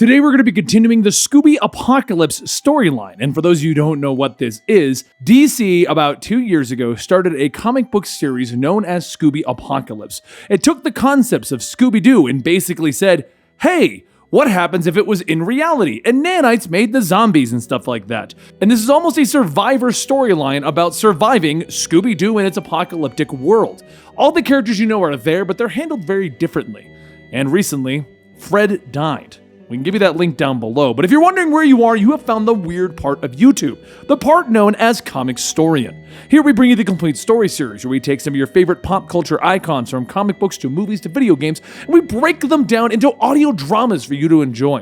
Today we're going to be continuing the Scooby Apocalypse storyline, and for those of you who don't know what this is, DC about 2 years ago started a comic book series known as Scooby Apocalypse. It took the concepts of Scooby-Doo and basically said, hey, what happens if it was in reality? And nanites made the zombies and stuff like that. And this is almost a Survivor storyline about surviving Scooby-Doo in its apocalyptic world. All the characters you know are there, but they're handled very differently. And recently, Fred died. We can give you that link down below, but if you're wondering where you are, you have found the weird part of YouTube, the part known as Comicstorian. Here we bring you the complete story series, where we take some of your favorite pop culture icons from comic books to movies to video games, and we break them down into audio dramas for you to enjoy.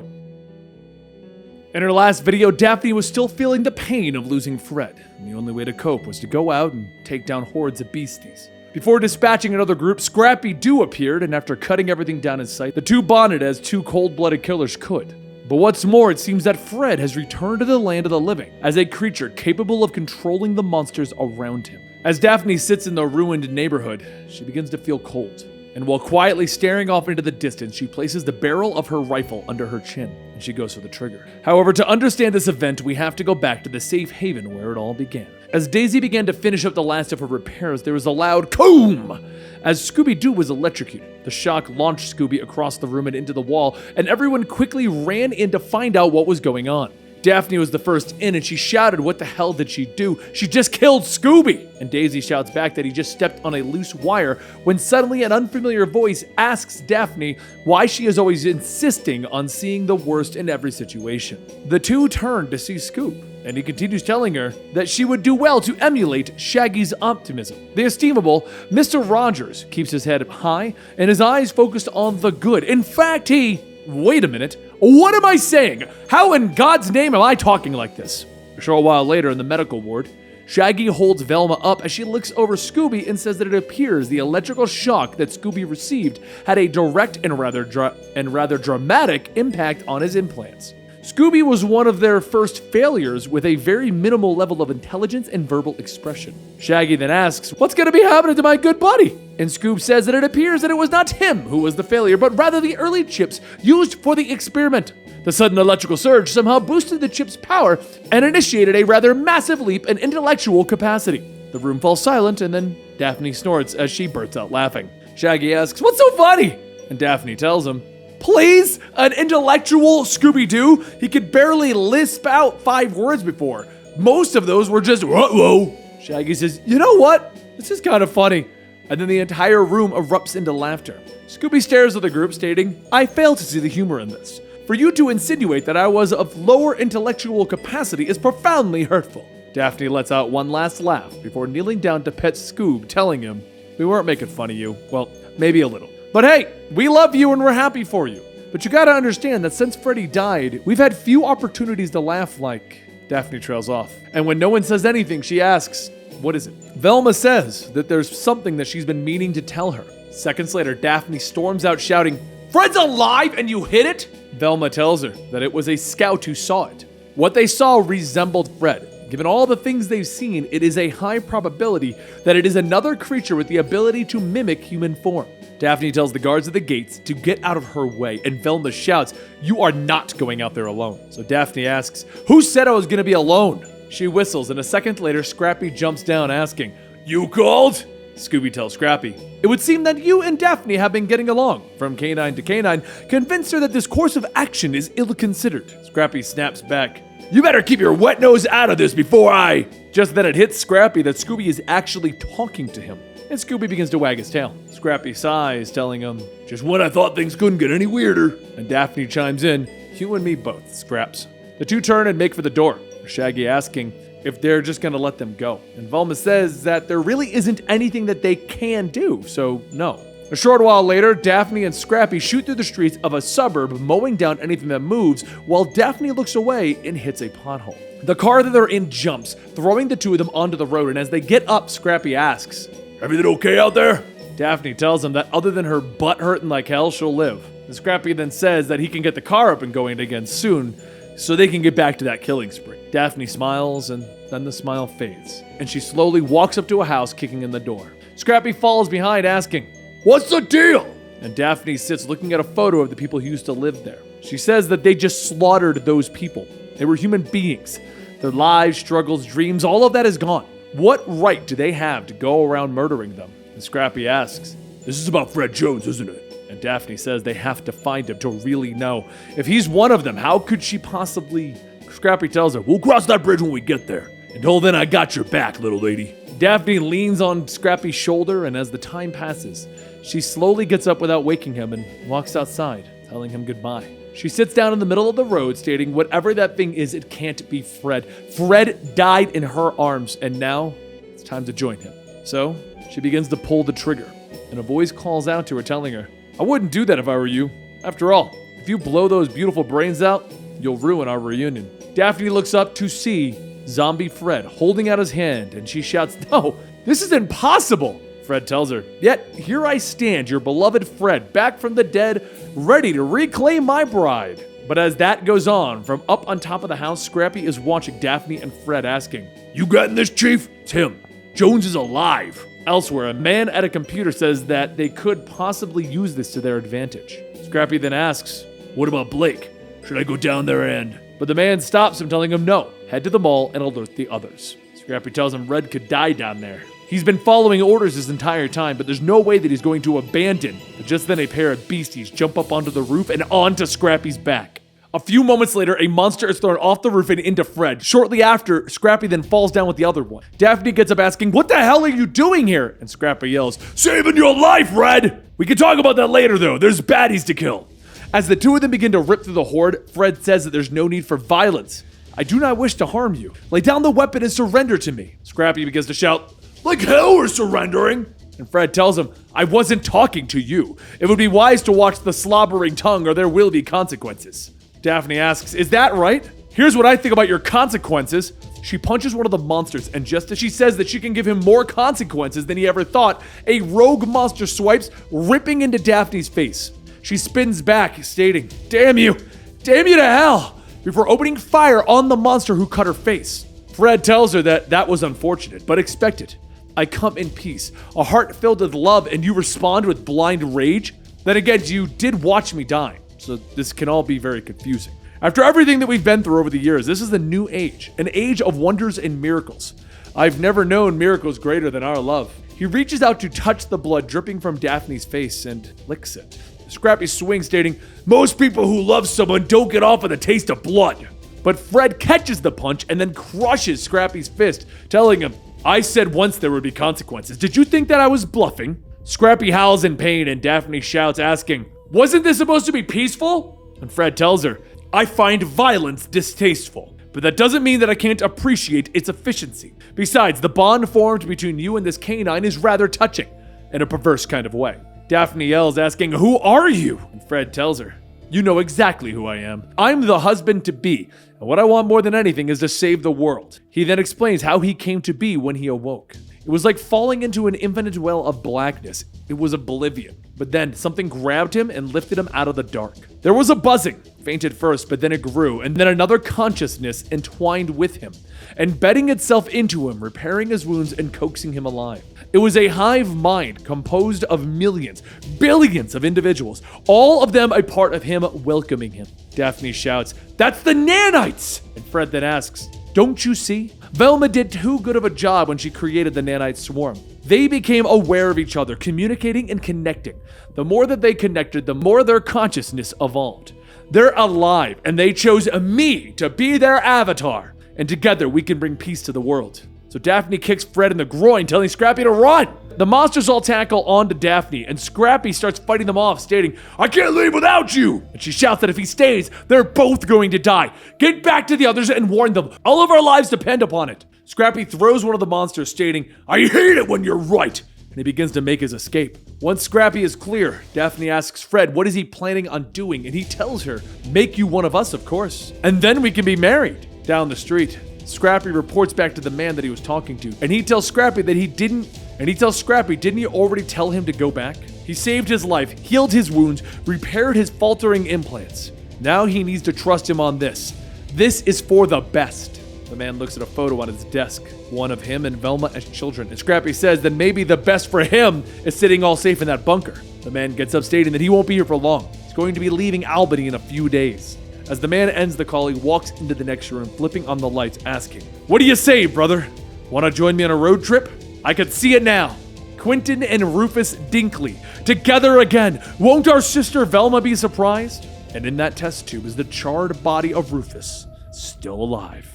In her last video, Daphne was still feeling the pain of losing Fred, and the only way to cope was to go out and take down hordes of beasties. Before dispatching another group, Scrappy appeared, and after cutting everything down in sight, the two bonded as two cold-blooded killers could. But what's more, it seems that Fred has returned to the land of the living as a creature capable of controlling the monsters around him. As Daphne sits in the ruined neighborhood, she begins to feel cold. And while quietly staring off into the distance, she places the barrel of her rifle under her chin, and she goes for the trigger. However, to understand this event, we have to go back to the safe haven where it all began. As Daisy began to finish up the last of her repairs, there was a loud "Coom!" as Scooby-Doo was electrocuted. The shock launched Scooby across the room and into the wall, and everyone quickly ran in to find out what was going on. Daphne was the first in, and she shouted, what the hell did she do? She just killed Scooby! And Daisy shouts back that he just stepped on a loose wire, when suddenly an unfamiliar voice asks Daphne why she is always insisting on seeing the worst in every situation. The two turn to see Scoob, and he continues telling her that she would do well to emulate Shaggy's optimism. The estimable Mr. Rogers keeps his head high and his eyes focused on the good. In fact, wait a minute, what am I saying? How in God's name am I talking like this? A short while later in the medical ward, Shaggy holds Velma up as she looks over Scooby and says that it appears the electrical shock that Scooby received had a direct and rather dramatic impact on his implants. Scooby was one of their first failures with a very minimal level of intelligence and verbal expression. Shaggy then asks, what's going to be happening to my good buddy? And Scoob says that it appears that it was not him who was the failure, but rather the early chips used for the experiment. The sudden electrical surge somehow boosted the chip's power and initiated a rather massive leap in intellectual capacity. The room falls silent, and then Daphne snorts as she bursts out laughing. Shaggy asks, what's so funny? And Daphne tells him, please, an intellectual Scooby-Doo? He could barely lisp out 5 words before. Most of those were just, whoa. Shaggy says, you know what? This is kind of funny. And then the entire room erupts into laughter. Scooby stares at the group, stating, I fail to see the humor in this. For you to insinuate that I was of lower intellectual capacity is profoundly hurtful. Daphne lets out one last laugh before kneeling down to pet Scoob, telling him, we weren't making fun of you. Well, maybe a little. But hey, we love you and we're happy for you. But you gotta understand that since Freddy died, we've had few opportunities to laugh like... Daphne trails off. And when no one says anything, she asks, what is it? Velma says that there's something that she's been meaning to tell her. Seconds later, Daphne storms out shouting, Fred's alive and you hit it? Velma tells her that it was a scout who saw it. What they saw resembled Fred. Given all the things they've seen, it is a high probability that it is another creature with the ability to mimic human form. Daphne tells the guards at the gates to get out of her way, and Velma shouts, you are not going out there alone. So Daphne asks, who said I was going to be alone? She whistles, and a second later, Scrappy jumps down asking, you called? Scooby tells Scrappy, it would seem that you and Daphne have been getting along. From canine to canine, convinced her that this course of action is ill-considered. Scrappy snaps back, you better keep your wet nose out of this before I... Just then it hits Scrappy that Scooby is actually talking to him. And Scooby begins to wag his tail. Scrappy sighs, telling him, just when I thought things couldn't get any weirder. And Daphne chimes in, you and me both, Scraps. The two turn and make for the door, Shaggy asking if they're just gonna let them go. And Velma says that there really isn't anything that they can do, so no. A short while later, Daphne and Scrappy shoot through the streets of a suburb, mowing down anything that moves, while Daphne looks away and hits a pothole. The car that they're in jumps, throwing the two of them onto the road, and as they get up, Scrappy asks, everything okay out there? Daphne tells him that other than her butt hurting like hell, she'll live. And Scrappy then says that he can get the car up and going again soon, so they can get back to that killing spree. Daphne smiles, and then the smile fades, and she slowly walks up to a house, kicking in the door. Scrappy follows behind, asking, what's the deal? And Daphne sits looking at a photo of the people who used to live there. She says that they just slaughtered those people. They were human beings. Their lives, struggles, dreams, all of that is gone. What right do they have to go around murdering them? And Scrappy asks, "This is about Fred Jones, isn't it?" And Daphne says they have to find him to really know. If he's one of them, how could she possibly... Scrappy tells her, "We'll cross that bridge when we get there. Until then, I got your back, little lady." Daphne leans on Scrappy's shoulder, and as the time passes, she slowly gets up without waking him and walks outside, telling him goodbye. She sits down in the middle of the road, stating, "Whatever that thing is, it can't be Fred. Fred died in her arms, and now it's time to join him." So she begins to pull the trigger, and a voice calls out to her, telling her, "I wouldn't do that if I were you. After all, if you blow those beautiful brains out, you'll ruin our reunion." Daphne looks up to see Zombie Fred holding out his hand, and she shouts, "No, this is impossible." Fred tells her, "Yet here I stand, your beloved Fred, back from the dead, ready to reclaim my bride." But as that goes on, from up on top of the house, Scrappy is watching Daphne and Fred, asking, "You getting this, Chief? It's him. Jones is alive." Elsewhere, a man at a computer says that they could possibly use this to their advantage. Scrappy then asks, "What about Blake? Should I go down there and..." But the man stops him, telling him no, head to the mall and alert the others. Scrappy tells him Red could die down there. He's been following orders his entire time, but there's no way that he's going to abandon. But just then a pair of beasties jump up onto the roof and onto Scrappy's back. A few moments later, a monster is thrown off the roof and into Fred. Shortly after, Scrappy then falls down with the other one. Daphne gets up asking, "What the hell are you doing here?" And Scrappy yells, "Saving your life, Red! We can talk about that later though, there's baddies to kill." As the two of them begin to rip through the horde, Fred says that there's no need for violence. "I do not wish to harm you. Lay down the weapon and surrender to me." Scrappy begins to shout, "Like hell we're surrendering!" And Fred tells him, "I wasn't talking to you. It would be wise to watch the slobbering tongue or there will be consequences." Daphne asks, "Is that right? Here's what I think about your consequences." She punches one of the monsters, and just as she says that she can give him more consequences than he ever thought, a rogue monster swipes, ripping into Daphne's face. She spins back, stating, damn you to hell," before opening fire on the monster who cut her face. Fred tells her that that was unfortunate, but expected. "I come in peace, a heart filled with love, and you respond with blind rage? Then again, you did watch me die, so this can all be very confusing. After everything that we've been through over the years, this is a new age, an age of wonders and miracles. I've never known miracles greater than our love." He reaches out to touch the blood dripping from Daphne's face and licks it. Scrappy swings, stating, "Most people who love someone don't get off of the taste of blood." But Fred catches the punch and then crushes Scrappy's fist, telling him, "I said once there would be consequences. Did you think that I was bluffing?" Scrappy howls in pain and Daphne shouts, asking, "Wasn't this supposed to be peaceful?" And Fred tells her, "I find violence distasteful, but that doesn't mean that I can't appreciate its efficiency. Besides, the bond formed between you and this canine is rather touching, in a perverse kind of way." Daphne yells, asking, "Who are you?" And Fred tells her, "You know exactly who I am. I'm the husband-to-be, and what I want more than anything is to save the world." He then explains how he came to be when he awoke. It was like falling into an infinite well of blackness. It was oblivion. But then something grabbed him and lifted him out of the dark. There was a buzzing, faint at first, but then it grew, and then another consciousness entwined with him, embedding itself into him, repairing his wounds and coaxing him alive. It was a hive mind composed of millions, billions of individuals, all of them a part of him welcoming him. Daphne shouts, "That's the nanites!" And Fred then asks, "Don't you see? Velma did too good of a job when she created the nanite swarm. They became aware of each other, communicating and connecting. The more that they connected, the more their consciousness evolved. They're alive, and they chose me to be their avatar. And together we can bring peace to the world." So Daphne kicks Fred in the groin, telling Scrappy to run. The monsters all tackle onto Daphne, and Scrappy starts fighting them off, stating, "I can't leave without you!" And she shouts that if he stays, they're both going to die. "Get back to the others and warn them. All of our lives depend upon it." Scrappy throws one of the monsters, stating, "I hate it when you're right!" And he begins to make his escape. Once Scrappy is clear, Daphne asks Fred what is he planning on doing, and he tells her, "Make you one of us, of course. And then we can be married." Down the street, Scrappy reports back to the man that he was talking to, and he tells Scrappy that didn't he already tell him to go back? He saved his life, healed his wounds, repaired his faltering implants. Now he needs to trust him on this. This is for the best. The man looks at a photo on his desk, one of him and Velma as children, and Scrappy says that maybe the best for him is sitting all safe in that bunker. The man gets up, stating that he won't be here for long. He's going to be leaving Albany in a few days. As the man ends the call, he walks into the next room, flipping on the lights, asking, "What do you say, brother? Want to join me on a road trip? I can see it now. Quentin and Rufus Dinkley, together again. Won't our sister Velma be surprised?" And in that test tube is the charred body of Rufus, still alive.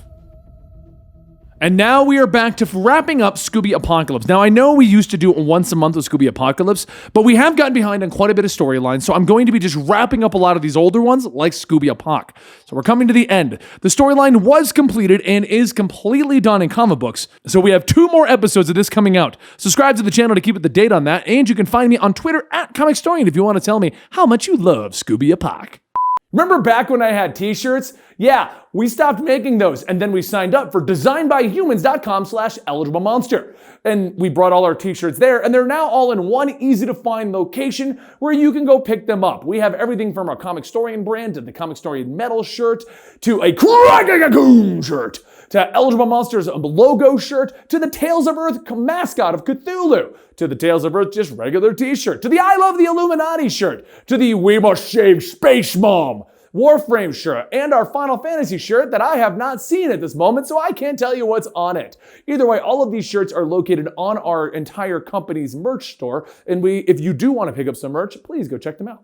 And now we are back to wrapping up Scooby Apocalypse. Now, I know we used to do it once a month with Scooby Apocalypse, but we have gotten behind on quite a bit of storylines, so I'm going to be just wrapping up a lot of these older ones, like Scooby Apoc. So we're coming to the end. The storyline was completed and is completely done in comic books, so we have 2 more episodes of this coming out. Subscribe to the channel to keep up to date on that, and you can find me on Twitter at Comicstorian if you want to tell me how much you love Scooby Apoc. Remember back when I had t-shirts? Yeah, we stopped making those, and then we signed up for designbyhumans.com/eligiblemonster. And we brought all our t-shirts there, and they're now all in one easy-to-find location where you can go pick them up. We have everything from our Comicstorian brand to the Comicstorian metal shirt to a Crack-a-Goon shirt to Eligible Monsters logo shirt to the Tales of Earth mascot of Cthulhu to the Tales of Earth just regular t-shirt to the I Love the Illuminati shirt to the We Must Shave Space Mom Warframe shirt, and our Final Fantasy shirt that I have not seen at this moment, so I can't tell you what's on it. Either way, all of these shirts are located on our entire company's merch store, and if you do want to pick up some merch, please go check them out.